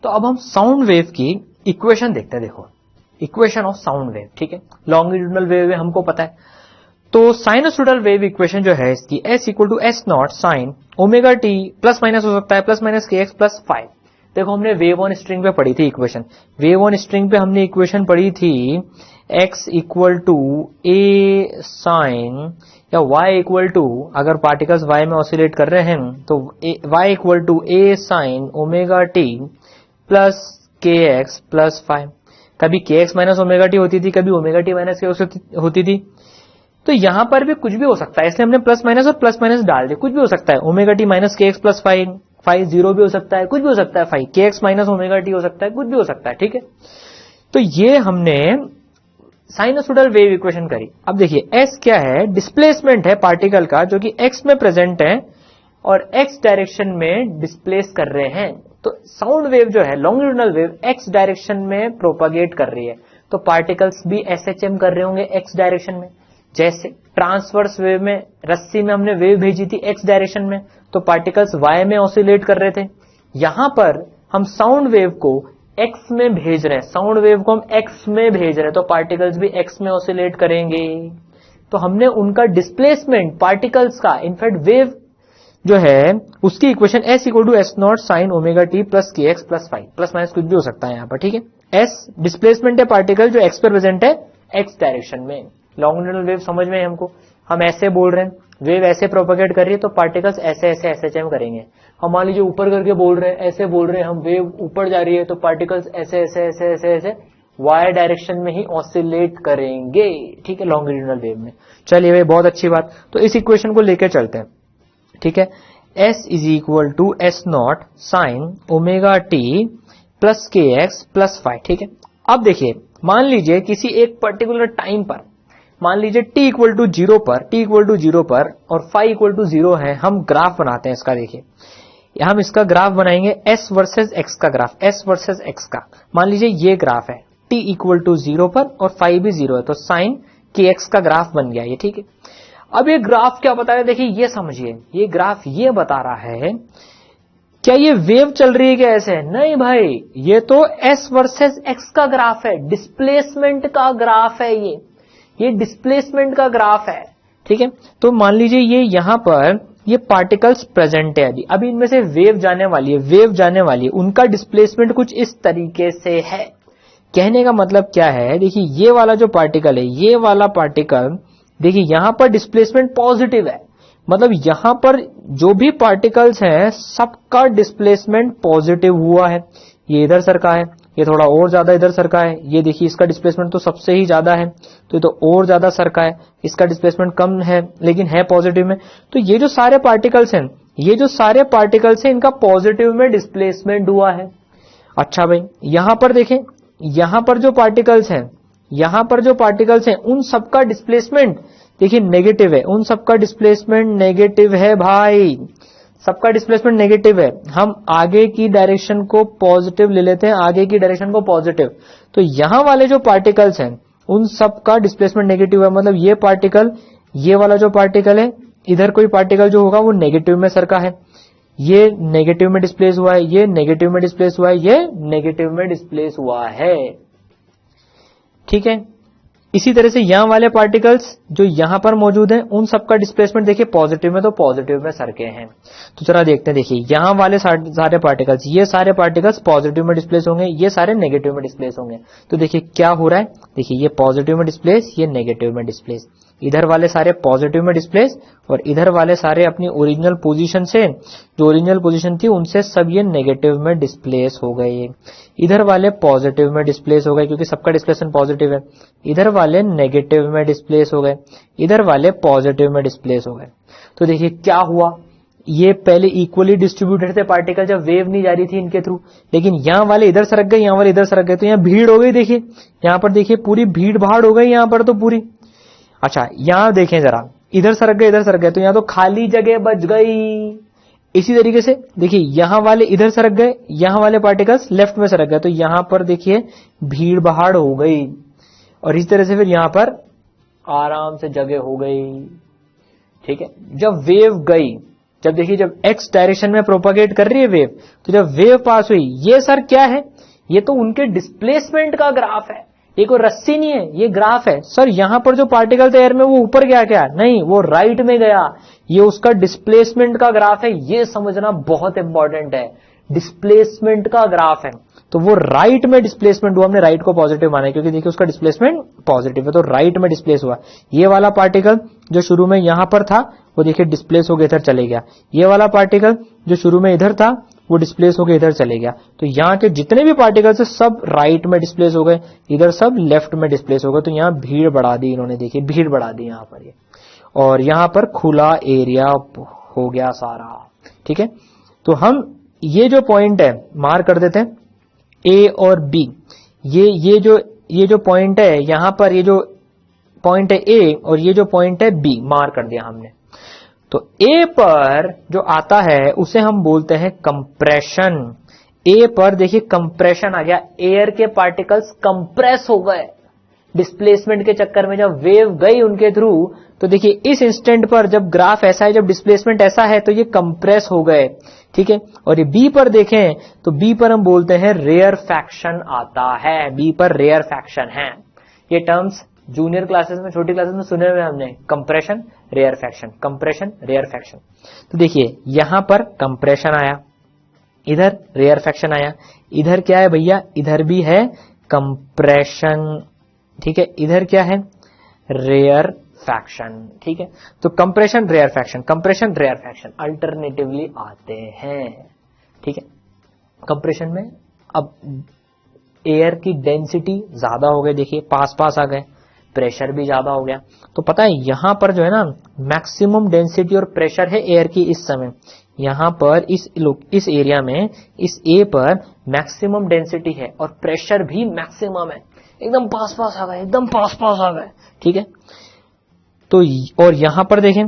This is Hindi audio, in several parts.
तो अब हम साउंड वेव की इक्वेशन देखते हैं। देखो इक्वेशन ऑफ साउंड वेव, ठीक है, लॉन्गिट्यूडनल वेव है हमको पता है। तो साइनसोइडल वेव इक्वेशन जो है इसकी s equal to S not sine omega t, plus minus हो सकता है, plus minus k x plus 5। देखो हमने वेव ऑन स्ट्रिंग पे पढ़ी थी इक्वेशन, वेव ऑन स्ट्रिंग पे हमने इक्वेशन पढ़ी थी x equal to a sine या y इक्वल टू, अगर पार्टिकल्स y में ऑसिलेट कर रहे हैं तो y equal to a sine omega t plus k x plus 5। कभी के एक्स माइनस ओमेगा टी होती थी, कभी omega t minus k x होती थी। तो यहां पर भी कुछ भी हो सकता है, इसलिए हमने प्लस माइनस और प्लस माइनस डाल दिया। कुछ भी हो सकता है, omega t minus k x plus 5 zero भी हो सकता है, कुछ भी हो सकता है, 5 के एक्स माइनस ओमेगा टी हो सकता है, कुछ भी हो सकता है, ठीक है। तो ये हमने साइनसोइडल वेव इक्वेशन करी। अब देखिए s क्या है, डिस्प्लेसमेंट है पार्टिकल का जो कि x में प्रेजेंट है और x डायरेक्शन में डिस्प्लेस कर रहे हैं। तो साउंड वेव जो है लॉन्गिट्यूडनल वेव x डायरेक्शन में प्रोपागेट कर रही है, तो पार्टिकल्स भी SHM कर रहे होंगे x डायरेक्शन में। जैसे ट्रांसवर्स वेव में रस्सी में हमने वेव भेजी थी x डायरेक्शन में, तो पार्टिकल्स y में ऑसिलेट कर रहे थे। यहां पर हम साउंड वेव को x में भेज रहे हैं, साउंड वेव को हम x में भेज रहे हैं, तो पार्टिकल्स भी x में ऑसिलेट करेंगे। तो हमने उनका डिस्प्लेसमेंट पार्टिकल्स का, इनफैक्ट वेव जो है उसकी equation s equal to S not sine omega t plus k x plus 5, plus minus कुछ भी हो सकता है यहाँ पर, ठीक है। s डिस्प्लेसमेंट है पार्टिकल जो x पर प्रेजेंट है x डायरेक्शन में। लॉन्गिट्यूडनल वेव समझ में है हमको, हम ऐसे बोल रहे हैं, वेव ऐसे प्रोपेगेट कर रही है तो पार्टिकल्स ऐसे ऐसे SHM करेंगे। हम मान लीजिए ऊपर करके बोल रहे हैं, ऐसे बोल रहे हैं हम, वेव ऊपर जा रही है तो पार्टिकल्स ऐसे ऐसे ऐसे ऐसे ऐसे y डायरेक्शन में ही ऑसिलेट करेंगे, ठीक है, लॉन्गिट्यूडनल वेव में। चलिए भाई बहुत अच्छी बात, तो इस इक्वेशन को लेकर चलते हैं, ठीक है। s is equal to S not sine omega t plus k x plus 5, ठीक है। अब देखिए मान लीजिए किसी एक पर्टिकुलर टाइम पर, मान लीजिए t इक्वल टू 0 पर और 5 इक्वल टू 0 है, हम ग्राफ बनाते हैं इसका। देखिए हम इसका ग्राफ बनाएंगे s वर्सेस x का ग्राफ, s वर्सेस x का। मान लीजिए ये ग्राफ है t इक्वल टू 0 पर और 5 भी 0 है, तो साइन के एक्स का ग्राफ बन गया ये, ठीक है। अब ये ग्राफ क्या बता रहा है, देखिए ये समझिए, ये ग्राफ ये बता रहा है क्या ये वेव चल रही है क्या ऐसे? नहीं भाई, ये तो s वर्सेस x का ग्राफ है, डिस्प्लेसमेंट का ग्राफ है ये डिस्प्लेसमेंट का ग्राफ है, ठीक है। तो मान लीजिए ये यहां पर ये पार्टिकल्स प्रेजेंट है, अभी इनमें से वेव जाने वाली है, उनका डिस्प्लेसमेंट कुछ इस तरीके से है। कहने का मतलब क्या है, देखिए ये वाला जो पार्टिकल है, ये वाला पार्टिकल देखिए यहां पर डिस्प्लेसमेंट पॉजिटिव है, मतलब यहां पर जो भी पार्टिकल्स हैं सबका डिस्प्लेसमेंट पॉजिटिव हुआ है। ये इधर सरका है, ये थोड़ा और ज्यादा इधर सरका है, ये देखिए इसका डिस्प्लेसमेंट तो सबसे ही ज्यादा है, तो ये तो और ज्यादा सरका है, इसका डिस्प्लेसमेंट कम है लेकिन है पॉजिटिव में। तो ये जो सारे पार्टिकल्स हैं, इनका पॉजिटिव में डिस्प्लेसमेंट हुआ है। अच्छा भाई यहां पर देखें, यहां पर जो पार्टिकल्स हैं उन सबका डिस्प्लेसमेंट देखिए नेगेटिव है, उन सबका डिस्प्लेसमेंट नेगेटिव है भाई, सबका डिस्प्लेसमेंट नेगेटिव है। हम आगे की डायरेक्शन को पॉजिटिव ले लेते हैं, आगे की डायरेक्शन को पॉजिटिव, तो यहां वाले जो पार्टिकल्स हैं उन सबका डिस्प्लेसमेंट नेगेटिव है, मतलब ये पार्टिकल, ये वाला जो पार्टिकल है, इधर कोई पार्टिकल जो होगा वो नेगेटिव में सरका है, ये नेगेटिव में डिस्प्लेस हुआ है, ये नेगेटिव में डिस्प्लेस हुआ है, ये नेगेटिव में डिस्प्लेस हुआ है, ठीक है। इसी तरह से यहां वाले पार्टिकल्स जो यहां पर मौजूद हैं उन सबका डिस्प्लेसमेंट देखिए पॉजिटिव में, तो पॉजिटिव में सरके हैं। तो चला देखते हैं, देखिए यहां वाले सारे पार्टिकल्स, ये सारे पार्टिकल्स पॉजिटिव में डिस्प्लेस होंगे, ये सारे नेगेटिव में डिस्प्लेस होंगे। तो देखिए क्या हो रहा है, देखिए ये पॉजिटिव में डिस्प्लेस, ये नेगेटिव में डिस्प्लेस, इधर वाले सारे पॉजिटिव में डिस्प्लेस और इधर वाले सारे अपनी ओरिजिनल पोजीशन से, जो ओरिजिनल पोजीशन थी उनसे सब ये नेगेटिव में डिस्प्लेस हो गए। इधर वाले पॉजिटिव में डिस्प्लेस हो गए क्योंकि सबका डिस्प्लेसमेंट पॉजिटिव है, इधर वाले नेगेटिव में डिस्प्लेस हो गए, इधर वाले पॉजिटिव में डिस्प्लेस हो गए। तो देखिए क्या हुआ, ये पहले इक्वली डिस्ट्रीब्यूटेड थे पार्टिकल जब वेव नहीं जा रही थी इनके थ्रू, लेकिन यहाँ वाले इधर सरक गए, यहाँ वाले इधर सरक गए, तो यहाँ भीड़ हो गई। देखिए यहाँ पर देखिए पूरी भीड़ भाड़ हो गई यहाँ पर तो पूरी। अच्छा यहां देखें जरा, इधर सरक गए, तो यहां तो खाली जगह बच गई। इसी तरीके से देखिए यहां वाले इधर सरक गए, यहां वाले पार्टिकल्स लेफ्ट में सरक गए, तो यहां पर देखिए भीड़ भाड़ हो गई, और इस तरह से फिर यहां पर आराम से जगह हो गई, ठीक है। जब वेव गई जब देखिए जब एक्स डायरेक्शन में प्रोपागेट कर रही है वेव, तो जब वेव पास हुई, ये सर क्या है, ये तो उनके डिस्प्लेसमेंट का ग्राफ है, ये कोई रस्सी नहीं है, ये ग्राफ है। सर यहां पर जो पार्टिकल थे एयर में वो ऊपर गया क्या? नहीं, वो राइट में गया, ये उसका डिस्प्लेसमेंट का ग्राफ है। ये समझना बहुत इंपॉर्टेंट है, डिस्प्लेसमेंट का ग्राफ है, तो वो राइट में डिस्प्लेसमेंट हुआ। हमने राइट को पॉजिटिव माना है क्योंकि देखिए उसका डिस्प्लेसमेंट पॉजिटिव है, तो राइट में डिस्प्लेस हुआ। ये वाला पार्टिकल जो शुरू में यहां पर था वो देखिए डिस्प्लेस होकर इधर चले गया, ये वाला पार्टिकल जो शुरू में इधर था वो डिस्प्लेस होकर इधर चले गया। तो यहाँ के जितने भी पार्टिकल्स है सब राइट में डिस्प्लेस हो गए, इधर सब लेफ्ट में डिस्प्लेस हो गए। तो यहाँ भीड़ बढ़ा दी इन्होंने, देखिए भीड़ बढ़ा दी यहाँ पर ये, और यहाँ पर खुला एरिया हो गया सारा। ठीक है, तो हम ये जो पॉइंट है मार्क कर देते हैं, ए और बी। ये जो पॉइंट है यहां पर, ये जो पॉइंट है ए और ये जो पॉइंट है बी, मार्क कर दिया हमने। तो ए पर जो आता है उसे हम बोलते हैं कंप्रेशन। ए पर देखिए कंप्रेशन आ गया, एयर के पार्टिकल्स कंप्रेस हो गए डिस्प्लेसमेंट के चक्कर में। जब वेव गई उनके थ्रू, तो देखिए इस इंस्टेंट पर जब ग्राफ ऐसा है, जब डिस्प्लेसमेंट ऐसा है, तो ये कंप्रेस हो गए। ठीक है, और ये बी पर देखें तो बी पर हम बोलते हैं रेयरफैक्शन आता है, बी पर रेयरफैक्शन है। ये टर्म्स जूनियर क्लासेस में, छोटी क्लासेस में सुने हुए हमने, कंप्रेशन रेयरफैक्शन, कंप्रेशन रेयरफैक्शन। तो देखिए यहां पर कंप्रेशन आया, इधर रेयरफैक्शन आया, इधर क्या है भैया, इधर भी है कंप्रेशन। ठीक है, इधर क्या है, रेयरफैक्शन। ठीक है, तो compression rarefaction, compression rarefaction alternatively आते हैं। ठीक है, कंप्रेशन में अब एयर की डेंसिटी ज्यादा हो गई, देखिए पास पास आ गए, प्रेशर भी ज्यादा हो गया। तो पता है यहां पर जो है ना मैक्सिमम डेंसिटी और प्रेशर है एयर की इस समय, यहां पर इस एरिया में इस ए पर मैक्सिमम डेंसिटी है और प्रेशर भी मैक्सिमम है, एकदम पास पास आ गए, एकदम पास पास आ गए। ठीक है, तो और यहां पर देखें,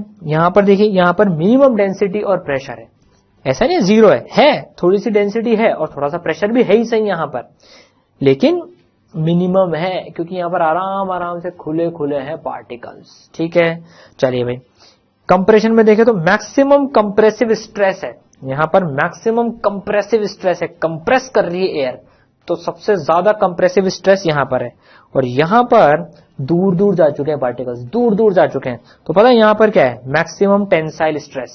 यहां पर मिनिमम डेंसिटी और प्रेशर है, ऐसा नहीं जीरो है थोड़ी सी डेंसिटी है और थोड़ा सा प्रेशर भी है ही सही यहां पर, लेकिन मिनिमम है क्योंकि यहां पर आराम आराम से खुले खुले हैं पार्टिकल्स। ठीक है, चलिए भाई कंप्रेशन में देखें तो मैक्सिमम कंप्रेसिव स्ट्रेस है, यहां पर मैक्सिमम कंप्रेसिव स्ट्रेस है, कंप्रेस कर रही है एयर, तो सबसे ज्यादा कंप्रेसिव स्ट्रेस यहां पर है। और यहां पर दूर दूर जा चुके हैं पार्टिकल्स, दूर दूर जा चुके हैं, तो पता है यहां पर क्या है, मैक्सिमम टेंसाइल स्ट्रेस।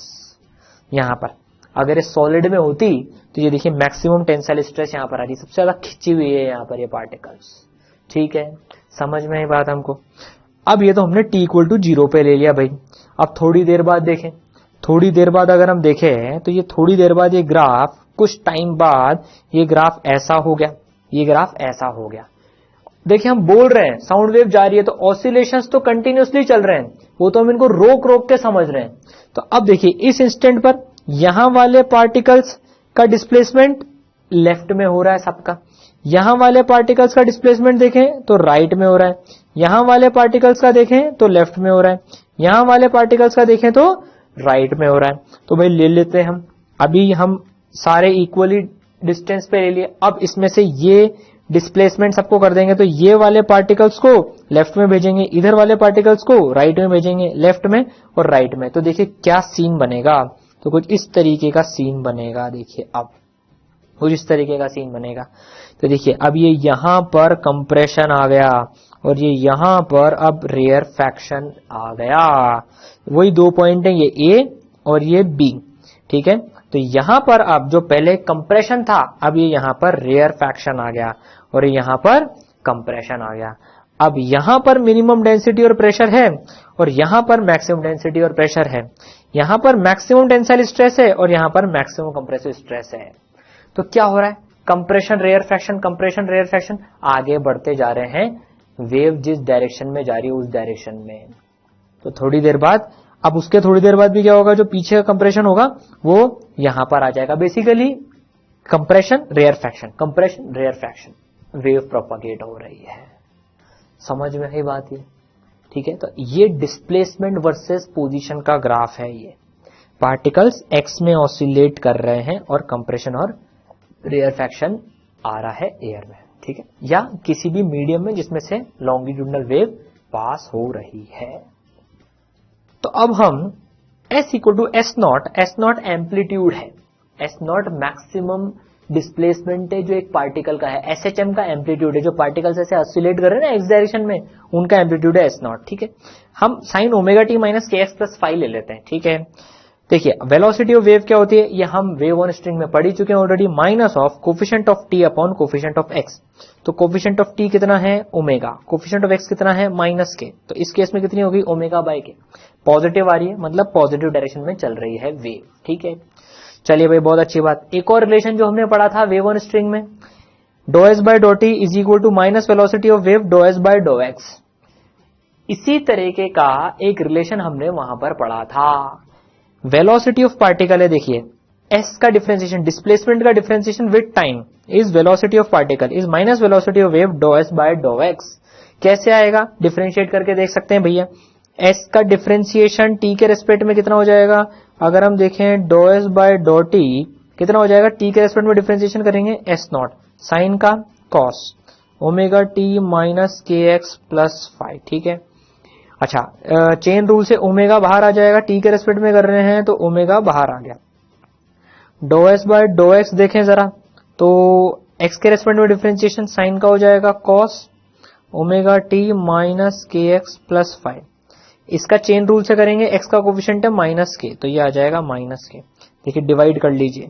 यहां पर अगर ये सॉलिड में होती तो ये देखिए मैक्सिमम टेंसाइल स्ट्रेस यहां पर आ रही, सबसे ज्यादा खिंची हुई है यहां पर ये पार्टिकल्स। ठीक है, समझ में आई बात हमको। अब ये तो हमने t इक्वल टू 0 पे ले लिया भाई। अब थोड़ी देर बाद देखें, थोड़ी देर बाद अगर हम देखें तो ये थोड़ी देर बाद ये ग्राफ, कुछ टाइम बाद ये ग्राफ ऐसा हो गया, ये ग्राफ ऐसा हो गया। देखिए हम बोल रहे हैं साउंड वेव जा रही है तो ऑसिलेशंस तो कंटिन्यूअसली चल रहे हैं, वो तो हम इनको रोक रोक के समझ रहे हैं। तो अब देखिए इस इंस्टेंट पर यहां वाले पार्टिकल्स का डिस्प्लेसमेंट लेफ्ट में हो रहा है सबका, यहां वाले पार्टिकल्स का डिस्प्लेसमेंट देखें तो राइट में हो रहा है, यहां वाले पार्टिकल्स का देखें तो लेफ्ट में हो रहा है, यहां वाले पार्टिकल्स का देखें तो राइट में हो रहा है। तो भाई ले लेते हैं हम, अभी हम सारे इक्वली डिस्टेंस पे ले लिए। अब इसमें से ये डिस्प्लेसमेंट सबको कर देंगे, तो ये वाले पार्टिकल्स को लेफ्ट में भेजेंगे, इधर वाले पार्टिकल्स को राइट में भेजेंगे, लेफ्ट में और राइट में। तो देखिए क्या सीन बनेगा, तो कुछ इस तरीके का सीन बनेगा। देखिए अब कुछ इस तरीके का सीन बनेगा। तो देखिए अब ये यहां पर कंप्रेशन आ गया और ये यहां पर अब रेयरफैक्शन आ गया। वही दो पॉइंट है, ये ए और ये बी। ठीक है, तो यहां पर अब जो पहले कंप्रेशन था, अब ये यहां पर रेयरफैक्शन आ गया और यहां पर कंप्रेशन आ गया। अब यहां पर मिनिमम डेंसिटी और प्रेशर है और यहां पर मैक्सिमम डेंसिटी और प्रेशर है, यहां पर मैक्सिमम टेंसाइल स्ट्रेस है और यहां पर मैक्सिमम कंप्रेसिव स्ट्रेस है। तो क्या हो रहा है, कंप्रेशन रेयरफैक्शन, कंप्रेशन रेयरफैक्शन, आगे बढ़ते जा रहे हैं, वेव जिस डायरेक्शन में जा रही है उस डायरेक्शन में। तो थोड़ी देर बाद, अब उसके थोड़ी देर बाद भी क्या होगा, जो पीछे का कंप्रेशन होगा वो यहां पर आ जाएगा। Basically compression rarefaction, compression rarefaction, wave propagate हो रही है। समझ में आई बात ये? ठीक है, तो ये डिस्प्लेसमेंट वर्सेस पोजीशन का ग्राफ है। ये पार्टिकल्स एक्स में ऑसिलेट कर रहे हैं और कंप्रेशन और रेयरफैक्शन आ रहा है एयर में। ठीक है, या किसी भी मीडियम में जिसमें से लॉन्गिट्यूडिनल वेव पास हो रही है। तो अब हम s equal to S nought amplitude है, एस नॉट मैक्सिमम डिस्प्लेसमेंट है जो एक पार्टिकल का है, एसएचएम का एम्पलीट्यूड है, जो पार्टिकल्स ऐसे ऑसिलेट कर रहे हैं ना एक्स डायरेक्शन में, उनका एम्पलीट्यूड है एस नॉट। ठीक है, हम sign omega t minus k x plus five ले लेते हैं। ठीक है, देखिए वेलोसिटी ऑफ वेव क्या होती है, ये हम वेव ऑन स्ट्रिंग में पढ़ ही चुके हैं already, minus of coefficient of T upon coefficient of x. तो कोफिशिएंट ऑफ टी कितना है ओमेगा, कोफिशिएंट ऑफ एक्स कितना है माइनस के, तो इस केस में कितनी होगी ओमेगा बाय के, पॉजिटिव आ रही है मतलब पॉजिटिव डायरेक्शन में चल रही है वेव। ठीक है, चलिए भाई बहुत अच्छी बात। एक और रिलेशन जो हमने पढ़ा था वेव ऑन स्ट्रिंग में, do S by do t is equal to minus velocity of wave do S by do x. इसी तरीके का एक रिलेशन हमने वहां पर पढ़ा था। वेलोसिटी ऑफ पार्टिकल है, देखिए एस का डिफरेंशिएशन, डिस्प्लेसमेंट का differentiation with time is velocity of particle is minus velocity of wave do S by do x. कैसे आएगा, डिफरेंशिएट करके देख सकते हैं भैया। एस का डिफरेंशिएशन टी के रेस्पेक्ट में कितना हो जाएगा, अगर हम देखें do S by do t कितना हो जाएगा, टी के रेस्पेक्ट में डिफरेंशिएशन करेंगे एस नॉट साइन का cos omega t minus k x plus five. ठीक है, अच्छा चेन रूल से ओमेगा बाहर आ जाएगा, टी के रेस्पेक्ट में कर रहे हैं तो ओमेगा बाहर आ गया। Do S by do x देखें जरा, तो एक्स के रेस्पेक्ट में डिफरेंशिएशन साइन का हो जाएगा cos omega t minus k x plus five. इसका चेन रूल से करेंगे, एक्स का कोफिशिएंट है माइनस के, तो ये आ जाएगा माइनस के। देखिए डिवाइड कर लीजिए,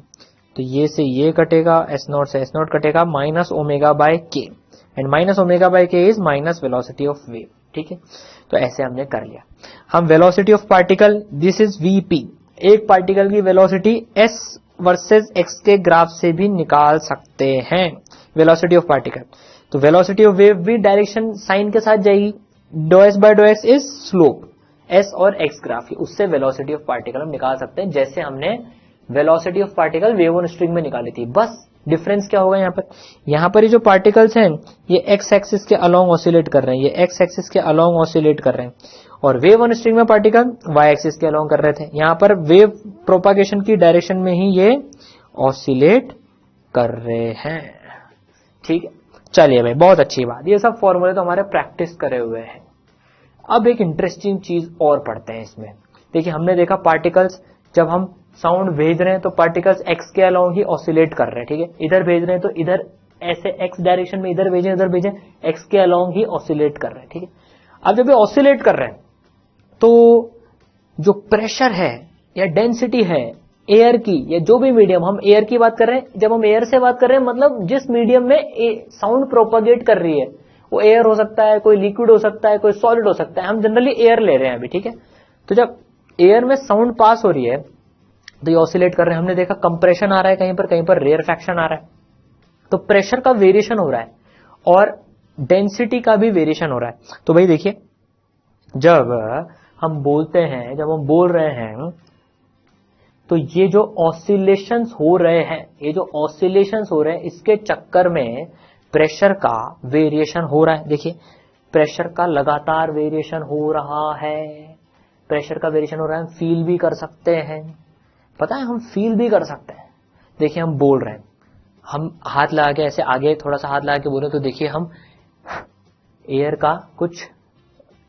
तो ये से ये कटेगा, एस नॉट से एस नॉट कटेगा, minus omega by k, and minus omega by k is minus velocity of wave. ठीक है, तो ऐसे हमने कर लिया। हम velocity of particle this is VP, एक पार्टिकल की वेलोसिटी एस वर्सेस एक्स के ग्राफ से भी निकाल सकते हैं वेलोसिटी ऑफ पार्टिकल। तो वेलोसिटी ऑफ वेव भी डायरेक्शन साइन के साथ जाएगी, do S by do x is slope, S और एक्स ग्राफ की, उससे वेलोसिटी ऑफ पार्टिकल हम निकाल सकते हैं, जैसे हमने velocity of particle wave on string में निकाली थी। बस डिफरेंस क्या होगा, यहाँ पर ये जो पार्टिकल्स हैं ये एक्स एक्सिस के अलोंग ऑसिलेट कर रहे हैं, ये एक्स एक्सिस के अलोंग ऑसिलेट कर रहे हैं, और वेव ऑन स्ट्रिंग में पार्टिकल वाई एक्सिस के अलोंग कर रहे थे। यहाँ पर वेव प्रोपागेशन की डायरेक्शन में ही ये ऑसिलेट कर रहे हैं। ठीक है, चलिए भाई बहुत अच्छी बात, ये सब फॉर्मूले तो हमारे प्रैक्टिस करे हुए हैं। अब एक इंटरेस्टिंग चीज और पढ़ते हैं इसमें। देखिए हमने देखा पार्टिकल्स जब हम साउंड भेज रहे हैं तो पार्टिकल्स एक्स के अलोंग ही ऑसिलेट कर रहे हैं। ठीक है, इधर भेज रहे हैं तो इधर ऐसे एक्स डायरेक्शन में इधर भेजें उधर भेजें, एक्स के अलोंग ही ऑसिलेट कर रहे हैं। ठीक है, अब जब ये ऑसिलेट कर रहे हैं तो जो प्रेशर है या डेंसिटी है एयर की, या जो भी मीडियम, हम एयर की बात कर रहे हैं, जब हम एयर से बात कर रहे हैं मतलब जिस मीडियम में साउंड प्रोपागेट कर रही है वो एयर हो सकता है, कोई लिक्विड हो सकता है, कोई सॉलिड हो सकता है, हम जनरली एयर ले रहे हैं अभी। ठीक है, तो जब एयर में साउंड पास हो रही है तो ये ऑसिलेट कर रहे हैं। हमने देखा कंप्रेशन आ रहा है कहीं पर रेयरफैक्शन आ रहा है, तो प्रेशर का वेरिएशन हो रहा है और डेंसिटी का भी वेरिएशन हो रहा है। तो भाई देखिए जब हम बोलते हैं, जब हम बोल रहे हैं तो ये जो ऑसिलेशंस हो रहे हैं, ये जो ऑसिलेशंस हो रहे हैं इसके चक्कर में प्रेशर का वेरिएशन हो रहा है। देखिए प्रेशर का लगातार वेरिएशन हो रहा है, प्रेशर का वेरिएशन हो रहा है, हम फील भी कर सकते हैं, पता है हम फील भी कर सकते हैं। देखिए हम बोल रहे हैं, हम हाथ लगा के ऐसे आगे थोड़ा सा हाथ लगा के बोल रहे हैं, तो देखिए हम एयर का कुछ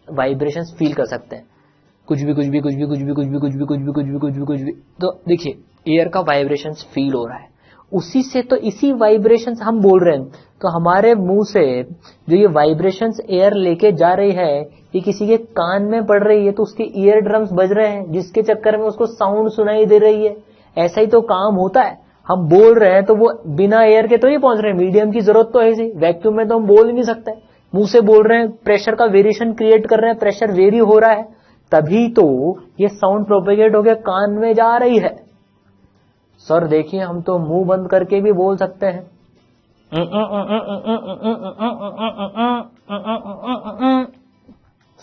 वाइब्रेशंस फील कर सकते हैं, कुछ भी कुछ भी कुछ भी कुछ भी कुछ भी कुछ भी कुछ भी कुछ भी कुछ भी कुछ भी, तो देखिए एयर का वाइब्रेशंस फील हो रहा है। उसी से तो इसी वाइब्रेशंस हम बोल रहे हैं, तो हमारे मुंह से जो ये वाइब्रेशंस एयर लेके जा रही है ये किसी के कान में पड़ रही है, तो उसके ईयर ड्रम्स बज रहे हैं जिसके चक्कर में उसको साउंड सुनाई दे रही है। ऐसा ही तो काम होता है, हम बोल रहे हैं तो वो बिना एयर के तो नहीं पहुंच रहे हैं, मीडियम की जरूरत तो है ही, वैक्यूम में तो हम बोल ही नहीं सकते, मुंह से बोल रहे हैं, प्रेशर का वेरिएशन क्रिएट कर रहे हैं, प्रेशर वेरी हो रहा है, तभी तो ये साउंड प्रोपेगेट होकर कान में जा रही है। सर देखिए हम तो मुंह बंद करके भी बोल सकते हैं,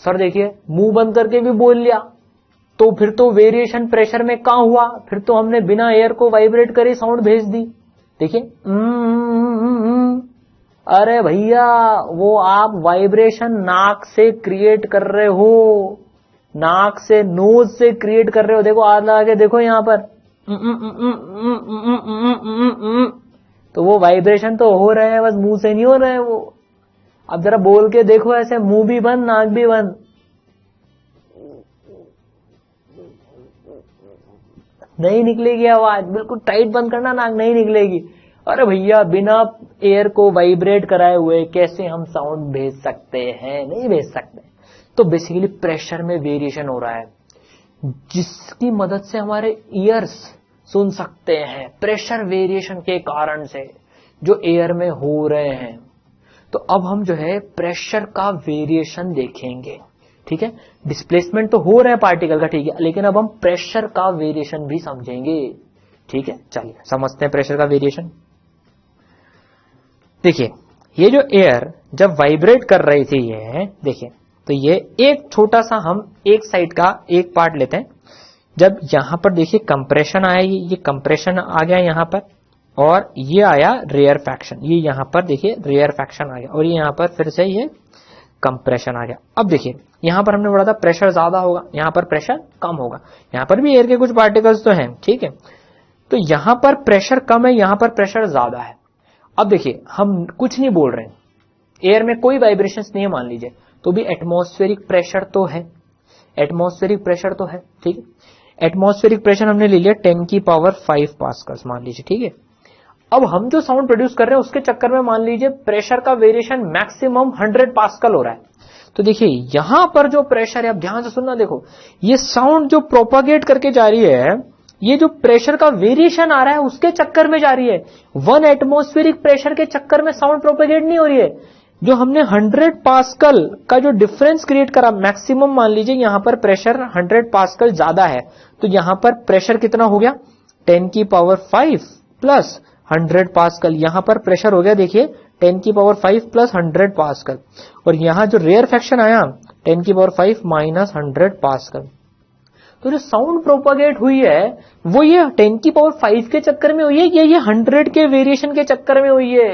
सर देखिए मुंह बंद करके भी बोल लिया, तो फिर तो वेरिएशन प्रेशर में कहां हुआ, फिर तो हमने बिना एयर को वाइब्रेट करे साउंड भेज दी। देखिए अरे भैया वो आप वाइब्रेशन नाक से क्रिएट कर रहे हो, नाक से नोज से क्रिएट कर रहे हो। देखो हाथ लगा के देखो यहां पर, तो वो वाइब्रेशन तो हो रहे हैं, बस मुंह से नहीं हो रहे हैं वो। अब जरा बोल के देखो ऐसे, मुंह भी बंद नाक भी बंद, नहीं निकलेगी आवाज, बिल्कुल टाइट बंद करना नाक, नहीं निकलेगी। अरे भैया बिना एयर को वाइब्रेट कराए हुए कैसे हम साउंड भेज सकते हैं? नहीं भेज सकते। तो बेसिकली प्रेशर में वेरिएशन हो रहा है जिसकी मदद से हमारे ईयर्स सुन सकते हैं प्रेशर वेरिएशन के कारण से जो एयर में हो रहे हैं। तो अब हम जो है प्रेशर का वेरिएशन देखेंगे, ठीक है। डिस्प्लेसमेंट तो हो रहा है पार्टिकल का, ठीक है, लेकिन अब हम प्रेशर का वेरिएशन भी समझेंगे, ठीक है। चलिए समझते हैं प्रेशर का वेरिएशन। देखिए ये जो एयर जब वाइब्रेट कर रही थी, ये देखिए, तो ये एक छोटा सा हम एक साइड का एक पार्ट लेते हैं। जब यहां पर देखिए कंप्रेशन आया, ये कंप्रेशन आ गया यहां पर, और ये आया रेयरफैक्शन, ये यहां पर देखिए रेयरफैक्शन आ गया, और ये यहां पर फिर से ये कंप्रेशन आ गया। अब देखिए यहां पर हमने बोला था प्रेशर ज्यादा होगा, यहां पर प्रेशर कम होगा। यहां पर भी एयर के कुछ पार्टिकल्स तो हैं, ठीक है। तो यहां पर प्रेशर कम है, यहां पर प्रेशर ज्यादा है। अब देखिए हम कुछ नहीं बोल रहे हैं, एयर में कोई वाइब्रेशंस नहीं है मान लीजिए, तो भी एटमॉस्फेरिक प्रेशर तो है, एटमॉस्फेरिक प्रेशर तो है, ठीक है। एटमॉस्फेरिक प्रेशर हमने ले लिया 10 की पावर 5 पास्कल्स मान लीजिए, ठीक है। अब हम जो साउंड प्रोड्यूस कर रहे हैं उसके चक्कर में मान लीजिए प्रेशर का वेरिएशन मैक्सिमम 100 पास्कल हो रहा है। तो देखिए यहां पर जो प्रेशर है, आप ध्यान से सुनना, देखो ये साउंड जो प्रोपागेट करके जा रही है, ये जो प्रेशर का वेरिएशन आ रहा है उसके चक्कर में जा रही है। 1 एटमॉस्फेरिक प्रेशर के चक्कर में साउंड प्रोपागेट नहीं हो रही है। जो हमने 100 पास्कल का जो डिफरेंस क्रिएट करा, मैक्सिमम मान लीजिए यहां पर प्रेशर 100 पास्कल ज्यादा है, तो यहां पर प्रेशर कितना हो गया 10 की पावर 5 प्लस 100 पास्कल। यहां पर प्रेशर हो गया देखिए 10 की पावर 5 प्लस 100 पास्कल, और यहां जो रेयरफैक्शन आया 10 की पावर 5 माइनस 100 पास्कल। तो जो साउंड प्रोपागेट हुई है वो ये 10 की पावर 5 के चक्कर में हुई है, ये 100 के वेरिएशन के चक्कर में हुई है।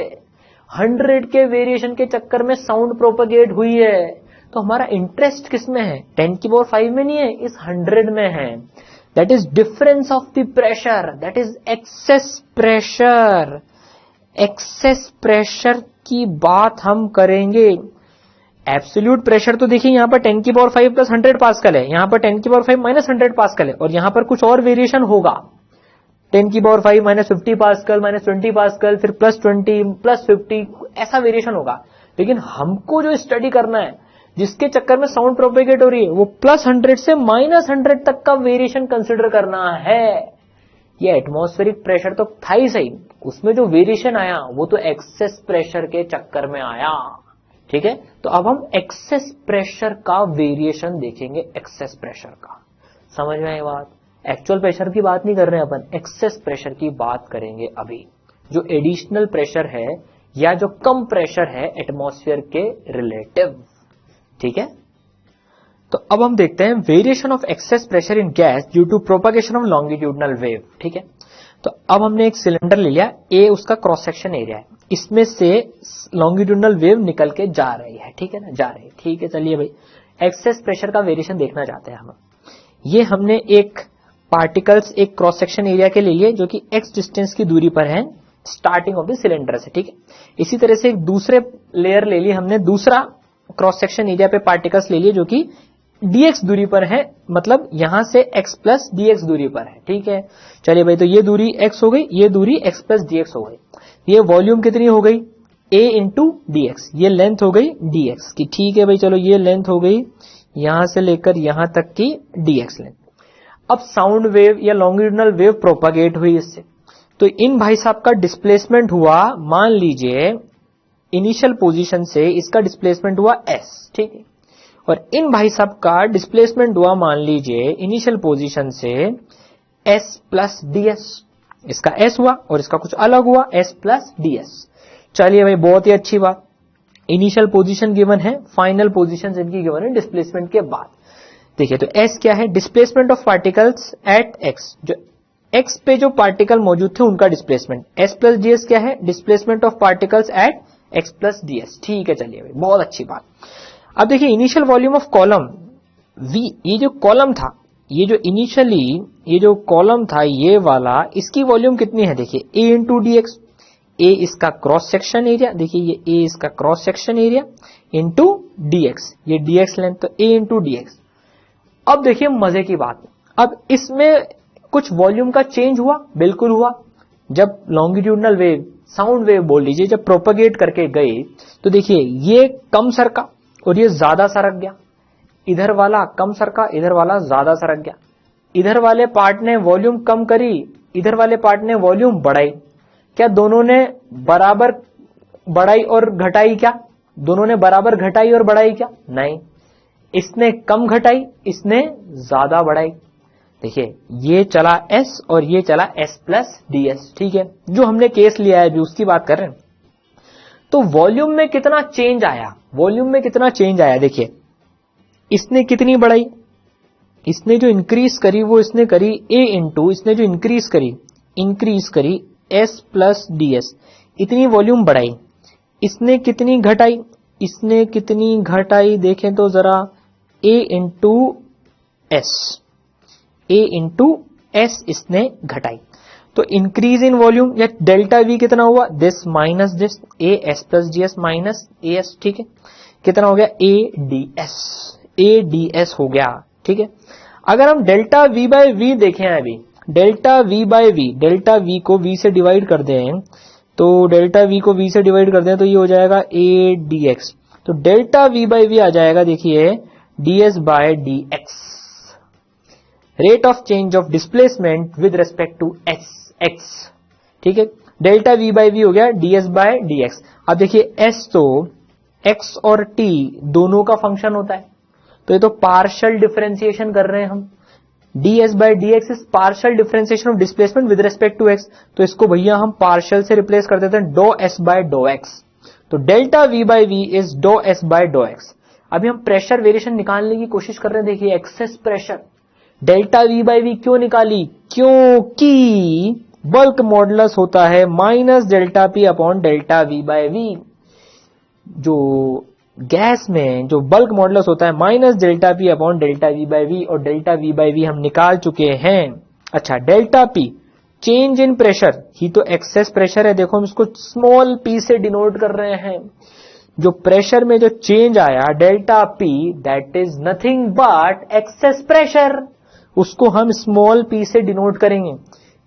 100 के वेरिएशन के चक्कर में साउंड प्रोपागेट हुई है। तो हमारा इंटरेस्ट किस में है? 10 की पावर 5 में नहीं है, इस 100 में है। That is difference of the pressure, that is excess pressure. Excess pressure की बात हम करेंगे। एब्सोल्यूट प्रेशर तो देखिए यहां पर 10 की पावर 5 प्लस 100 पास्कल है, यहां पर 10 की पावर 5 माइनस 100 पास्कल है, और यहां पर कुछ और वेरिएशन होगा, 10 की power 5 minus 50 pascal minus 20 pascal, फिर प्लस 20 प्लस 50, ऐसा वेरिएशन होगा। लेकिन हमको जो स्टडी करना है जिसके चक्कर में साउंड प्रोपेगेट हो रही है, वो प्लस 100 से माइनस 100 तक का वेरिएशन कंसिडर करना है। ये एटमॉस्फेरिक प्रेशर तो था ही सही, उसमें जो वेरिएशन आया वो तो एक्सेस प्रेशर के चक्कर में आया, ठीक है। तो अब हम एक्सेस प्रेशर का वेरिएशन देखेंगे, एक्सेस प्रेशर का। समझ में आई बात? एक्चुअल प्रेशर की बात नहीं कर रहे हैं अपन, एक्सेस प्रेशर की बात करेंगे अभी, जो एडिशनल प्रेशर है या जो कम प्रेशर है एटमॉस्फेयर के रिलेटिव, ठीक है। तो अब हम देखते हैं variation of excess pressure in gas due to propagation of longitudinal wave, ठीक है। तो अब हमने एक सिलेंडर ले लिया, ए उसका क्रॉस सेक्शन एरिया है, इसमें से लॉन्गिट्यूडनल वेव निकल के जा रही है, ठीक है ना, जा रही है, ठीक है। चलिए भाई एक्सेस प्रेशर का वेरिएशन देखना चाहते हैं हम। ये हमने एक पार्टिकल्स एक क्रॉस सेक्शन एरिया के लिए जो कि x डिस्टेंस की दूरी पर है स्टार्टिंग ऑफ द सिलेंडर से, ठीक है। इसी तरह से एक दूसरे लेयर ले लिए हमने, दूसरा क्रॉस सेक्शन एरिया पे पार्टिकल्स ले लिए जो कि dx दूरी पर है, मतलब यहां से x प्लस dx दूरी पर है, ठीक है। चलिए भाई, तो ये दूरी x हो गई, ये दूरी x प्लस dx हो गई। ये वॉल्यूम कितनी हो गई? a into D x. ये लेंथ हो गई dx की, ठीक है भाई। चलो ये लेंथ हो गई यहां से लेकर यहां तक की dx लेंथ। अब साउंड वेव या लॉन्गिट्यूडनल वेव प्रोपागेट हुई इससे, तो इन भाई साहब का डिस्प्लेसमेंट हुआ, मान लीजिए इनिशियल पोजीशन से इसका डिस्प्लेसमेंट हुआ s, ठीक है। और इन भाई साहब का डिस्प्लेसमेंट हुआ मान लीजिए इनिशियल पोजीशन से s प्लस ds। इसका s हुआ और इसका कुछ अलग हुआ, s प्लस ds। चलिए भाई बहुत ही अच्छी बात, इनिशियल पोजीशन गिवन है, फाइनल पोजीशन इनकी गिवन है डिस्प्लेसमेंट के बाद। देखिए तो s क्या है? Displacement of particles at x, जो x पे जो पार्टिकल मौजूद थे उनका डिस्प्लेसमेंट। s प्लस ds क्या है? Displacement of particles at x plus ds, ठीक है। चलिए भाई बहुत अच्छी बात। अब देखिए initial volume of column v, ये जो कॉलम था, ये जो इनिशियली ये जो कॉलम था ये वाला, इसकी वॉल्यूम कितनी है? देखिए a इंटू डी एक्स। ए इसका क्रॉस सेक्शन एरिया, देखिए ये a इसका cross section area into dx, ये dx लेंथ, तो a इंटू dx। अब देखिए मजे की बात, अब इसमें कुछ वॉल्यूम का चेंज हुआ? बिल्कुल हुआ। जब लॉन्गिट्यूडनल वेव, साउंड वेव बोल लीजिए, जब प्रोपगेट करके गए तो देखिए ये कम सरका और ये ज्यादा सरक गया। इधर वाला कम सरका, इधर वाला ज्यादा सरक गया। इधर वाले पार्ट ने वॉल्यूम कम करी, इधर वाले पार्ट ने वॉल्यूम बढ़ाई। क्या दोनों ने बराबर बढ़ाई और घटाई? क्या दोनों ने बराबर घटाई और बढ़ाई? क्या नहीं, इसने कम घटाई, इसने ज्यादा बढ़ाई। देखिए ये चला S और ये चला S प्लस ds, ठीक है, जो हमने केस लिया है अभी उसकी बात कर रहे हैं। तो वॉल्यूम में कितना चेंज आया? वॉल्यूम में कितना चेंज आया? देखिए इसने कितनी बढ़ाई, इसने जो इंक्रीज करी वो इसने करी A इंटू, इसने जो इंक्रीज करी S प्लस ds, इतनी वॉल्यूम बढ़ाई। इसने कितनी घटाई? इसने कितनी घटाई देखें तो जरा, A इंटू S इसने घटाई। तो इंक्रीज इन वॉल्यूम या डेल्टा V कितना हुआ? This minus this, A S plus ds minus AS, ठीक है, कितना हो गया? ADS हो गया, ठीक है। अगर हम डेल्टा V बाय V देखें, अभी डेल्टा V को V से डिवाइड कर दें, तो डेल्टा V को V से डिवाइड कर दें तो ये हो जाएगा ADX। तो डेल्टा V बाय V आ जाएगा, देखिए DS by DX, rate of change of displacement with respect to x, ठीक है। डेल्टा V बाय V हो गया DS बाय DX। अब देखिए S तो x और t दोनों का फंक्शन होता है, तो ये तो पार्शियल डिफरेंशिएशन कर रहे हैं हम। ds by dx is partial differentiation of displacement with respect to x, तो इसको भैया हम पार्शियल से रिप्लेस कर देते हैं do s by do x। तो delta v by v is do s by do x। अभी हम प्रेशर वेरिएशन निकालने की कोशिश कर रहे हैं। देखिए excess pressure, delta v by v क्यों निकाली? क्योंकि बल्क मॉडुलस होता है minus delta p upon delta v by v। जो गैस में जो बल्क मॉडुलस होता है minus delta P upon delta V by V, और डेल्टा वी बाय वी हम निकाल चुके हैं। अच्छा, delta P change in pressure, ही तो एक्सेस प्रेशर है, देखो हम इसको स्मॉल पी से डिनोट कर रहे हैं। जो प्रेशर में जो चेंज आया delta p, that is nothing but excess pressure, उसको हम स्मॉल पी से डिनोट करेंगे।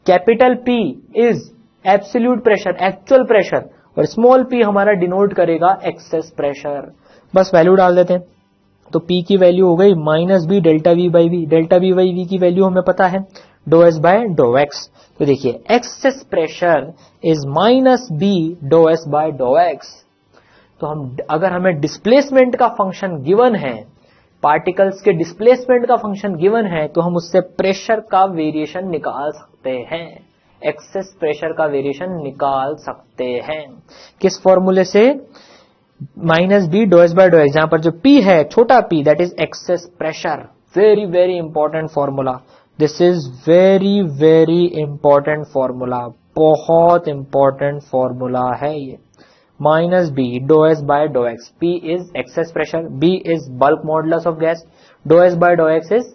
Capital p is absolute pressure, actual pressure, और स्मॉल पी हमारा डिनोट करेगा एक्सेस प्रेशर। बस वैल्यू डाल देते हैं, तो पी की वैल्यू हो गई minus B delta v by v. Delta v by v की वैल्यू हमें पता है do S by do x. तो देखिए excess pressure is minus B do S by do x. तो हम अगर हमें डिस्प्लेसमेंट का फंक्शन गिवन है, पार्टिकल्स के डिस्प्लेसमेंट का फंक्शन गिवन है, तो हम उससे प्रेशर का वेरिएशन निकाल सकते हैं, एक्सेस प्रेशर का वेरिएशन निकाल सकते हैं। किस फॉर्मूले से? Minus B do S by do x, जहां पर जो पी है छोटा p, that is excess pressure. Very very important formula, this is very very important formula, बहुत इंपॉर्टेंट फॉर्मूला है ये। Minus B do S by do x, p is excess pressure, B is bulk modulus of gas, do S by do x is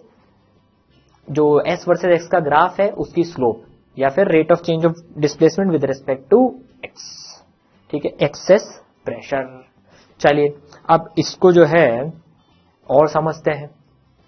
जो एस वर्सेस एक्स का ग्राफ है उसकी स्लोप, या फिर rate of change of displacement with respect to x, ठीक है, एक्सेस प्रेशर। चलिए अब इसको जो है और समझते हैं।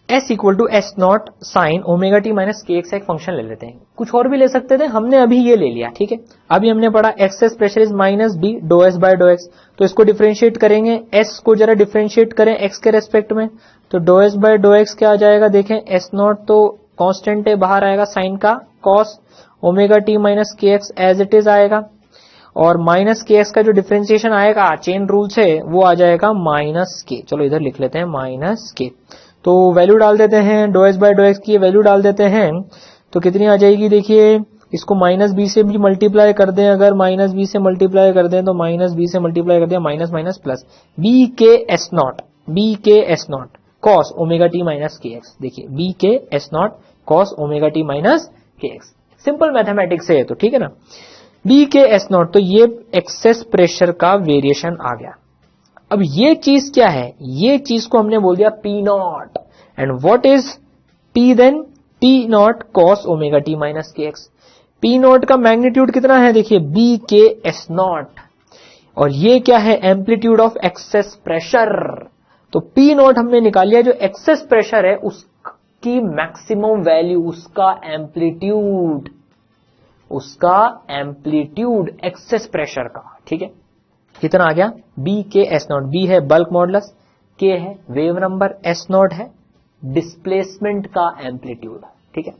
S equal to S not sine omega t minus k x एक फंक्शन ले लेते हैं, कुछ और भी ले सकते थे, हमने अभी ये ले लिया, ठीक है। अभी हमने पढ़ा excess pressure is minus B do S by do x, तो इसको डिफरेंशिएट करेंगे, S को जरा डिफरेंशिएट करें x के रेस्पेक्ट में, तो do S by do x क्या आ जाएगा? देखें एस नॉट तो कांस्टेंट है, बाहर आएगा साइन का cos, omega t minus k x as it is आएगा, और माइनस के एक्स का जो डिफरेंशिएशन आएगा चेन रूल से वो आ जाएगा माइनस के। चलो इधर लिख लेते हैं माइनस के, तो वैल्यू डाल देते हैं, do S by do x की वैल्यू डाल देते हैं, तो कितनी आ जाएगी? देखिए इसको माइनस बी से भी मल्टीप्लाई कर दें, अगर माइनस बी से मल्टीप्लाई कर दें तो माइनस बी से मल्टीप्लाई कर दें माइनस माइनस प्लस बी के S not cos omega t minus k x. देखिए बी के S not cos omega t minus k x, simple mathematics है, तो ठीक है ना। बी के एस नॉट, तो ये एक्सेस प्रेशर का वेरिएशन आ गया। अब ये चीज क्या है? ये चीज को हमने बोल दिया p nought, and what is p then? P nought cos omega t minus k x. P nought का मैग्नीट्यूड कितना है? देखिए बी के एस नॉट, और ये क्या है? Amplitude of excess pressure. तो पी नॉट हमने निकाल लिया, जो एक्सेस प्रेशर है उसकी मैक्सिमम वैल्यू, उसका एम्पलीट्यूड एक्सेस प्रेशर का, ठीक है, कितना आ गया, बी के एस नॉट। बी है बल्क मॉडुलस, के है वेव नंबर, एस नॉट है डिस्प्लेसमेंट का एम्पलीट्यूड, ठीक है।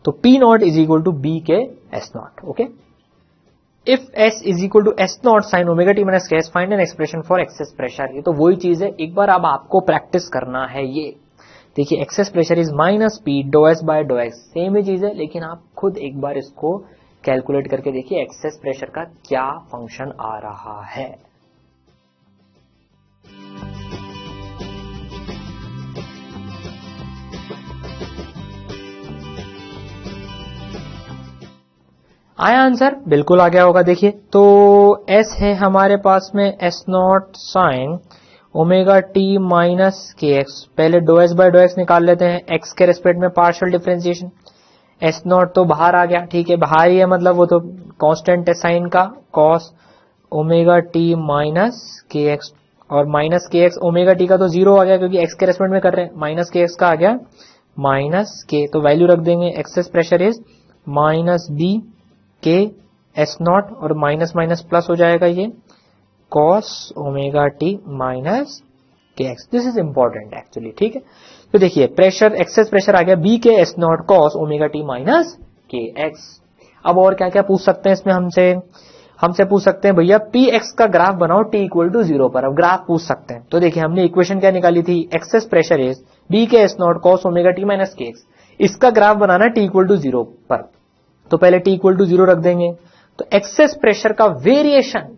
तो P naught is equal to B के S naught, okay. If S is equal to S not sine omega t minus के S, find an expression for excess pressure. ये तो वही चीज है, एक बार अब आपको प्रैक्टिस करना है। ये देखिए excess pressure is minus P do S by do X, same ही चीज है, लेकिन आप खुद एक बार इसको कैलकुलेट करके देखिए एक्सेस प्रेशर का क्या फंक्शन आ रहा है। आया आंसर, बिल्कुल आ गया होगा। देखिए तो एस है हमारे पास में s not sine omega t minus k x. पहले do S by do x निकाल लेते हैं, एक्स के रेस्पेक्ट में पार्शियल डिफरेंशिएशन। एस नॉट तो बाहर आ गया, ठीक है, बाहर ही है, मतलब वो तो कांस्टेंट है साइन का, cos omega t minus k x, और minus k x omega T का तो जीरो आ गया क्योंकि एक्स के रेस्पेक्ट में कर रहे हैं, माइनस के एक्स का आ गया माइनस के, तो वैल्यू रख देंगे, excess pressure is minus B के एस नॉट, और माइनस माइनस प्लस हो जाएगा ये cos omega t minus k x. This is important actually, ठीक है। तो देखिए प्रेशर, एक्सेस प्रेशर आ गया बी के S not cos omega t minus k x. अब और क्या क्या पूछ सकते हैं इसमें हमसे पूछ सकते हैं भैया पी एक्स का ग्राफ बनाओ टी इक्वल टू जीरो पर। अब ग्राफ पूछ सकते हैं, तो देखिए हमने इक्वेशन क्या निकाली थी, एक्सेस प्रेशर इज बी के S not cos omega t minus k x. इसका ग्राफ बनाना टी इक्वल टू जीरो पर, तो पहले टी इक्वल टू जीरो रख देंगे। तो एक्सेस प्रेशर का variation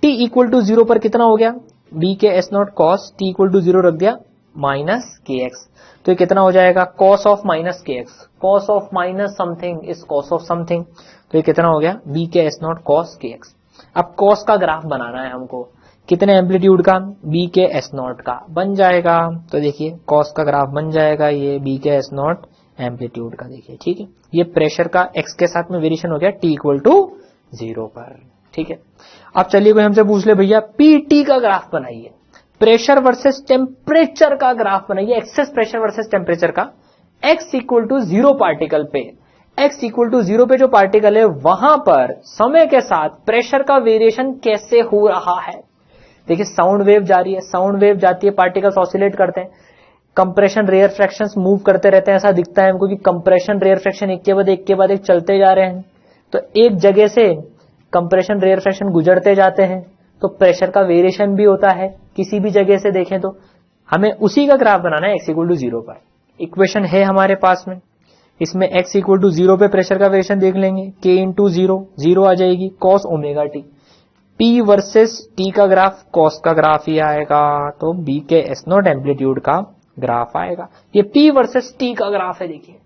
T equal to zero पर कितना हो गया, बी के S not cos T equal to zero रख दिया माइनस के एक्स, तो ये कितना हो जाएगा cos of minus k x, cos of minus something is cos of something, तो ये कितना हो गया बी के एस नॉट कॉस के एक्स। अब कॉस का ग्राफ बनाना है हमको, कितने एम्पलीट्यूड का, बी के एस नॉट का बन जाएगा। तो देखिए कॉस का ग्राफ बन जाएगा ये बी के एस नॉट एम्पलीट्यूड का, देखिए ठीक है। ये प्रेशर का एक्स के साथ में वेरिएशन हो गया टी इक्वल टू जीरो पर, ठीक है। अब चलिए कोई हमसे पूछ ले भैया पीटी का ग्राफ बनाइए, प्रेशर वर्सेस टेम्परेचर का ग्राफ बनाइए, एक्सेस प्रेशर वर्सेस टेम्परेचर का, X equal to zero particle पे, एक्स इक्वल टू जीरो पे जो पार्टिकल है वहां पर समय के साथ प्रेशर का वेरिएशन कैसे हो रहा है। देखिए साउंड वेव जा रही है, साउंड वेव जाती है, पार्टिकल्स ऑसिलेट करते हैं, कंप्रेशन रेयर फ्रैक्शंस मूव करते रहते हैं, ऐसा दिखता है हमको कि कंप्रेशन रेयर फ्रैक्शन एक के बाद एक चलते जा रहे हैं। तो एक जगह से कंप्रेशन रेयर फ्रैक्शन गुजरते जाते हैं, तो प्रेशर का वेरिएशन भी होता है किसी भी जगह से देखें तो। हमें उसी का ग्राफ बनाना है एक्स इक्वल टू जीरो पर। इक्वेशन है हमारे पास में, इसमें एक्स इक्वल टू जीरो पे प्रेशर का वेरिएशन देख लेंगे, के इंटू जीरो, जीरो आ जाएगी cos omega T, P versus T का ग्राफ कॉस का ग्राफ ही आएगा, तो बी के एस नॉट एम्पलीट्यूड का ग्राफ आएगा। ये पी वर्सेस टी का ग्राफ है, देखिए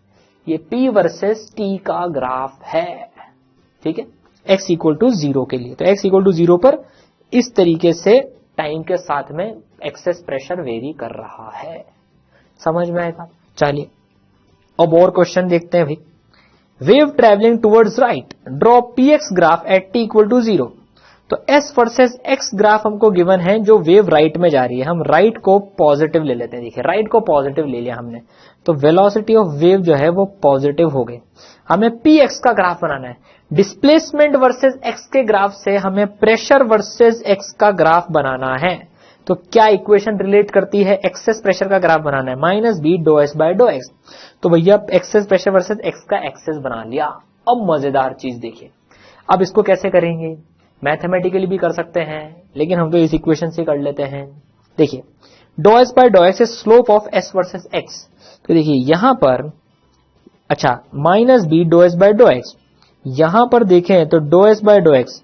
ये पी वर्सेस टी का ग्राफ है, ठीक है, एक्स इक्वल टू जीरो के लिए। तो एक्स इक्वल टू जीरो पर इस तरीके से टाइम के साथ में एक्सेस प्रेशर वेरी कर रहा है, समझ में आएगा। चलिए अब और क्वेश्चन देखते हैं भाई। Wave travelling towards right, draw P X graph at T equal to zero. तो एस वर्सेस एक्स ग्राफ हमको गिवन है, जो वेव राइट में जा रही है, हम राइट को पॉजिटिव ले लेते हैं। देखिए राइट को पॉजिटिव ले लिया हमने, तो वेलोसिटी ऑफ वेव जो है वो पॉजिटिव हो गई। हमें पी एक्स का ग्राफ बनाना है, डिस्प्लेसमेंट वर्सेस एक्स के ग्राफ से हमें प्रेशर वर्सेस एक्स का ग्राफ बनाना है। तो क्या इक्वेशन रिलेट करती है, एक्सेस प्रेशर का ग्राफ बनाना है, minus B do S by do x. तो भैया एक्सेस प्रेशर वर्सेस एक्स का एक्सेस बना लिया। अब मजेदार चीज देखिए, अब इसको कैसे करेंगे, मैथमेटिकली भी कर सकते हैं, लेकिन हम तो इस इक्वेशन से कर लेते हैं। देखिए do S by do x is slope of S versus X. तो देखिए यहां पर, अच्छा minus B do S by do X, यहां पर देखें तो do S by do X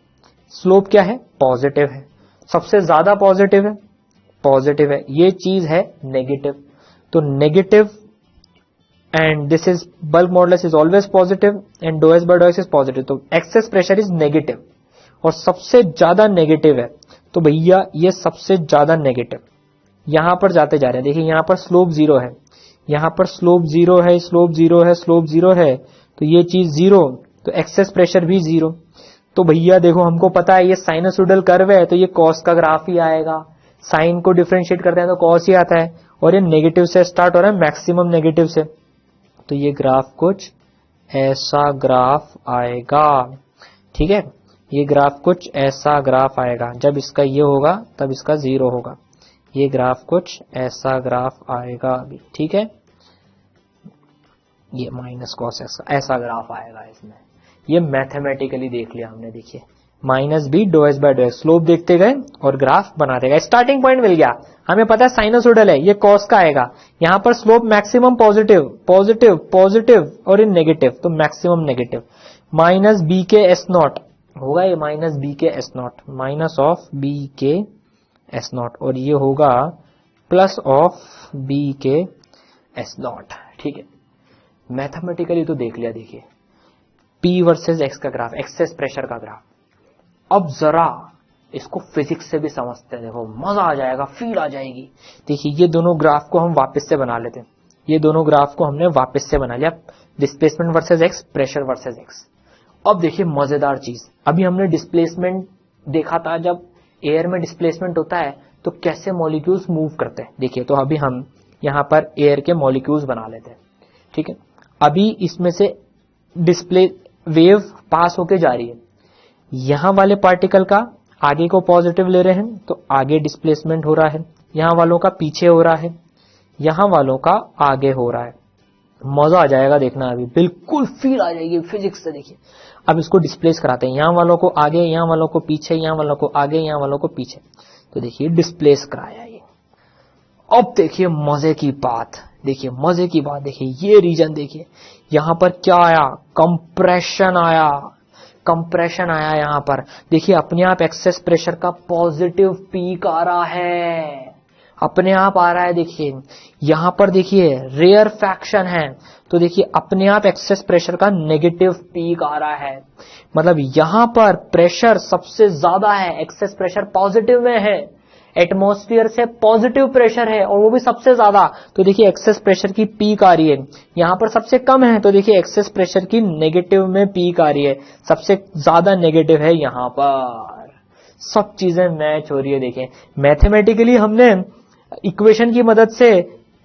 slope क्या है, पॉजिटिव है, सबसे ज्यादा पॉजिटिव है, पॉजिटिव है, ये चीज है नेगेटिव, तो negative and this is bulk modulus is always positive and do S by do x is positive, तो एक्सेस प्रेशर इज नेगेटिव और सबसे ज्यादा नेगेटिव है। तो भैया ये सबसे ज्यादा नेगेटिव यहां पर जाते जा रहे हैं। देखिए यहां पर स्लोप जीरो है, यहां पर स्लोप जीरो है, स्लोप जीरो है, स्लोप जीरो है, तो ये चीज जीरो, तो एक्सेस प्रेशर भी जीरो। तो भैया देखो हमको पता है ये साइनसोइडल कर्व है, तो ये कॉस का ग्राफ ही आएगा। साइन को डिफरेंशिएट करते हैं तो कॉस ही आता है, और ये नेगेटिव से स्टार्ट हो रहा है, मैक्सिमम नेगेटिव से, तो ये ग्राफ कुछ ऐसा ग्राफ आएगा। ठीक है, ये ग्राफ कुछ ऐसा ग्राफ आएगा। जब इसका ये होगा तब इसका 0 होगा। ये ग्राफ कुछ ऐसा ग्राफ आएगा अभी। ठीक है, ये माइनस कॉस ऐसा ग्राफ आएगा इसमें। ये मैथमेटिकली देख लिया हमने। देखिए minus B do S by do X, slope देखते गए और ग्राफ बनाते गए। स्टार्टिंग पॉइंट मिल गया, हमें पता है साइनोसॉइडल है, ये कॉस का आएगा। यहां पर slope maximum positive positive positive और इन नेगेटिव, तो मैक्सिमम नेगेटिव। माइनस बी के एस नॉट होगा, ये माइनस बी के S naught, minus of B के एस नॉट, और ये होगा प्लस ऑफ बी के एस नॉट। ठीक है, मैथमेटिकली तो देख लिया। देखिए P वर्सेस एक्स का ग्राफ, एक्सेस प्रेशर का ग्राफ। अब जरा इसको फिजिक्स से भी समझते हैं, देखो मजा आ जाएगा, फील आ जाएगी। देखिए ये दोनों ग्राफ को हम वापस से बना लेते हैं। ये दोनों ग्राफ को हमने वापस से बना लिया, displacement versus x, pressure versus x. अब देखिए मजेदार चीज, अभी हमने डिस्प्लेसमेंट देखा था, जब एयर में डिस्प्लेसमेंट होता है तो कैसे मॉलिक्यूल्स मूव करते हैं। देखिए तो अभी हम यहां पर एयर के मॉलिक्यूल्स बना लेते हैं। ठीक है, अभी इसमें से डिस्प्ले वेव पास होके जा रही है, यहां वाले पार्टिकल का आगे को पॉजिटिव ले रहे हैं तो आगे डिस्प्लेसमेंट हो रहा है, यहां वालों का पीछे हो रहा है, यहां वालों का आगे हो रहा है। मजा आ जाएगा देखना, अभी बिल्कुल फील आ जाएगी फिजिक्स से। देखिए अब इसको डिस्प्लेस कराते हैं, यहां वालों को आगे, यहां वालों को पीछे, यहां वालों को आगे, यहां वालों को पीछे, तो देखिए डिस्प्लेस कराया ये। अब देखिए मजे की बात, देखिए मजे की बात, देखिए ये रीजन देखिए, यहां पर क्या आया, कंप्रेशन आया, कंप्रेशन आया यहां पर। देखिए अपने आप एक्सेस प्रेशर का पॉजिटिव पीक आ रहा है, अपने आप आ रहा है। देखिए यहां पर देखिए रेयर फ्रैक्शन है, तो देखिए अपने आप एक्सेस प्रेशर का नेगेटिव पीक आ रहा है। मतलब यहां पर प्रेशर सबसे ज्यादा है, एक्सेस प्रेशर पॉजिटिव में है, एटमॉस्फेयर से पॉजिटिव प्रेशर है और वो भी सबसे ज्यादा, तो देखिए एक्सेस प्रेशर की पीक आ रही है। यहां पर सबसे कम है तो देखिए एक्सेस प्रेशर की नेगेटिव में पीक आ रही है, सबसे ज्यादा नेगेटिव है यहां पर। सब चीजें मैच हो रही है। देखिए मैथमेटिकली हमने इक्वेशन की मदद से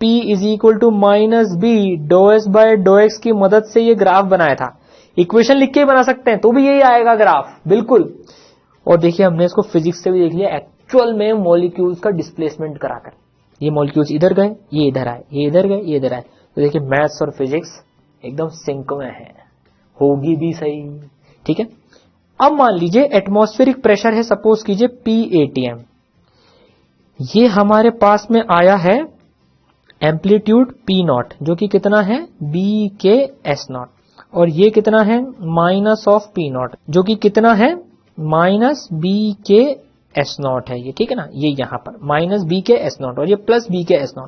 P is equal to minus B do S by do x की मदद से ये ग्राफ बनाया था। इक्वेशन लिख के ही बना सकते हैं तो भी यही आएगा ग्राफ, बिल्कुल। और देखिए हमने इसको फिजिक्स से भी देख लिया, एक्चुअल में मॉलिक्यूल्स का डिस्प्लेसमेंट कराकर। ये मॉलिक्यूल्स इधर गए, ये इधर आए, ये इधर गए, ये इधर आए, तो देखिए मैथ्स और फिजिक्स एकदम सिंक में है, होगी भी सही। ठीक है, अब मान लीजिए एटमॉस्फेरिक प्रेशर है, सपोज कीजिए PATM, ये हमारे पास में आया है एम्पलीट्यूड P0 जो कि कितना है BKS0, और ये कितना है माइनस ऑफ P0 जो कि कितना है माइनस BKS0 है ये। ठीक है ना, ये यहां पर माइनस BKS0 और ये प्लस BKS0।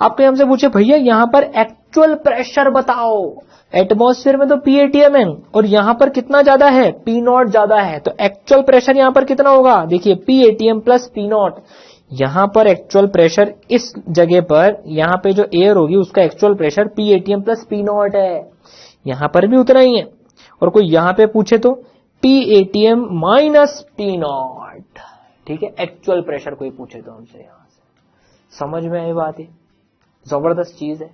आपने हमसे पूछे भैया यहां पर एक्चुअल प्रेशर बताओ, एटमॉस्फेयर में तो PATM है और यहां पर कितना ज्यादा है, P0 ज्यादा है, तो एक्चुअल प्रेशर यहां पर कितना होगा, देखिए PATM प्लस P0। यहां पर एक्चुअल प्रेशर इस जगह पर, यहां पे जो एयर होगी उसका actual pressure PATM plus P0 है, यहां पर भी उतना ही है। और कोई यहां पे पूछे तो PATM माइनस P0। ठीक है, एक्चुअल प्रेशर कोई पूछे तो हमसे, यहां से समझ में आई बात है, जबरदस्त चीज है।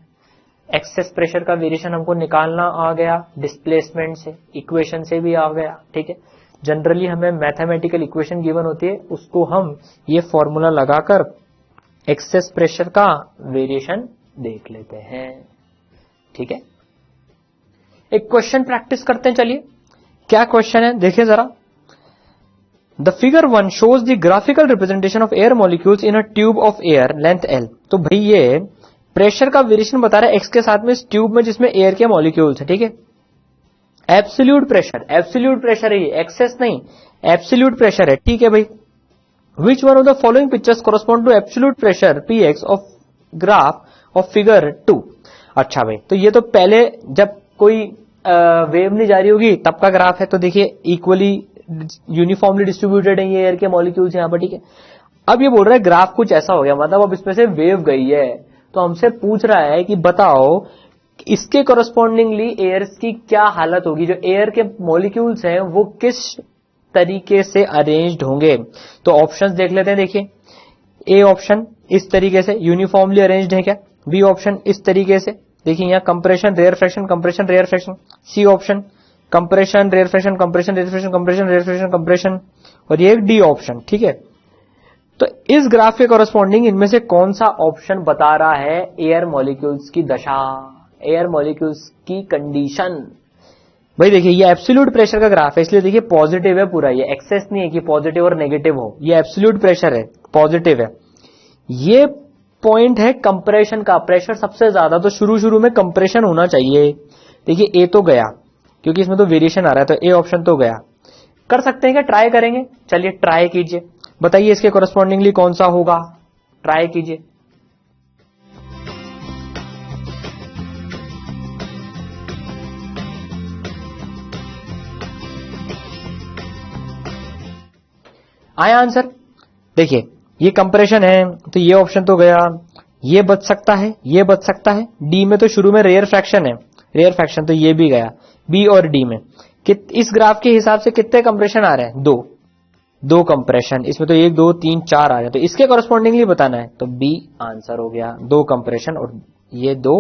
एक्सेस प्रेशर का वेरिएशन हमको निकालना आ गया, डिस्प्लेसमेंट से, इक्वेशन से भी आ गया। ठीक है, जनरली हमें मैथमेटिकल इक्वेशन गिवन होती है, उसको हम ये फॉर्मूला लगाकर एक्सेस प्रेशर का वेरिएशन देख लेते हैं। ठीक है, एक क्वेश्चन प्रैक्टिस करते हैं, चलिए क्या क्वेश्चन है देखिए जरा। The figure 1 shows the graphical representation of air molecules in a tube of air length L। तो भाई ये प्रेशर का वेरिएशन बता रहा है एक्स के साथ में इस ट्यूब में जिसमें एयर के मॉलिक्यूल्स है। ठीक है, एब्सोल्यूट प्रेशर है ये, एक्सेस नहीं, एब्सोल्यूट प्रेशर है। ठीक है भाई, which one of the following pictures correspond to absolute pressure PX of graph of figure 2। अच्छा भाई, तो ये तो पहले जब कोई वेव नहीं जा रही होगी तब का ग्राफ है, तो देखिए इक्वली यूनिफॉर्मली डिस्ट्रीब्यूटेड है ये एयर के मॉलिक्यूल्स यहां पर। ठीक है, अब ये बोल रहा है ग्राफ कुछ ऐसा हो गया, मतलब अब इसमें से वेव गई है, तो हमसे पूछ रहा है कि बताओ इसके कॉरेस्पॉन्डिंगली एयर की क्या हालत होगी, जो एयर के मॉलिक्यूल्स हैं वो किस तरीके से अरेंज्ड होंगे। तो ऑप्शंस देख लेते हैं। देखिए ए ऑप्शन इस तरीके से यूनिफॉर्मली अरेंज्ड है क्या, बी ऑप्शन इस तरीके से, देखिए यहाँ compression rarefaction compression rarefaction, C option compression rarefaction compression rarefaction compression rarefaction compression, और ये डी ऑप्शन। ठीक है, तो इस ग्राफ के कॉरेस्पॉन्डिंग इनमें से कौन सा ऑप्शन बता रहा है एयर मॉलिक्यूल्स की दशा, एयर मॉलिक्यूल्स की कंडीशन। भाई देखिए ये एब्सोल्यूट प्रेशर का ग्राफ है, इसलिए देखिए पॉजिटिव है पूरा, ये एक्सेस नहीं है कि पॉजिटिव और नेगेटिव हो, ये एब्सोल्यूट प्रेशर है, पॉजिटिव है। ये पॉइंट है कंप्रेशन का, प्रेशर सबसे ज्यादा, तो शुरू में कंप्रेशन होना चाहिए। देखिए ए तो गया क्योंकि इसमें तो वेरिएशन आ रहा है, तो ए ऑप्शन तो गया। कर सकते हैं क्या, ट्राई करेंगे, चलिए ट्राई कीजिए, बताइए इसके कॉरेस्पॉन्डिंगली कौन सा होगा, ट्राई कीजिए। आया आंसर, देखिए ये कंप्रेशन है तो ये ऑप्शन तो गया, ये बच सकता है, ये बच सकता है, डी में तो शुरू में रेयर फ्रैक्शन है, रेयर फ्रैक्शन तो ये भी गया, बी और डी में इस ग्राफ के हिसाब से कितने कंप्रेशन आ रहे हैं, दो कंप्रेशन, इसमें तो 1 2 3 4 आ रहे हैं, तो इसके कॉरेस्पॉन्डिंगली बताना है, तो बी आंसर हो गया, 2 कंप्रेशन और ये 2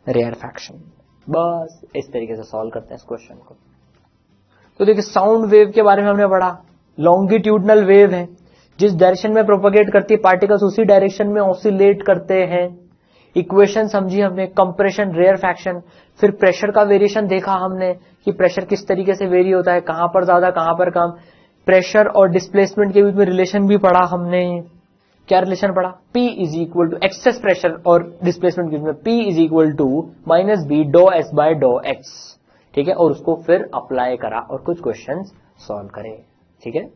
रेयर फ्रैक्शन। बस इस तरीके से सॉल्व करते हैं इस क्वेश्चन को। तो देखिए साउंड वेव के बारे में हमने पढ़ा, लॉन्गिट्यूडनल वेव है, जिस डायरेक्शन में प्रोपगेट करती है पार्टिकल्स उसी डायरेक्शन में ऑसिलेट करते हैं। इक्वेशन समझी हमने, कंप्रेशन रेयर फ्रैक्शन, फिर प्रेशर का वेरिएशन देखा हमने कि प्रेशर किस तरीके से वेरी होता है, कहां पर ज्यादा कहां पर कम, प्रेशर और डिस्प्लेसमेंट के बीच में रिलेशन भी पढ़ा हमने। क्या रिलेशन पढ़ा, P is equal to excess pressure और डिस्प्लेसमेंट के बीच में P is equal to minus B do S by do X. ठीक है, और उसको फिर अप्लाई करा और कुछ क्वेश्चंस सॉल्व करे। ठीक है।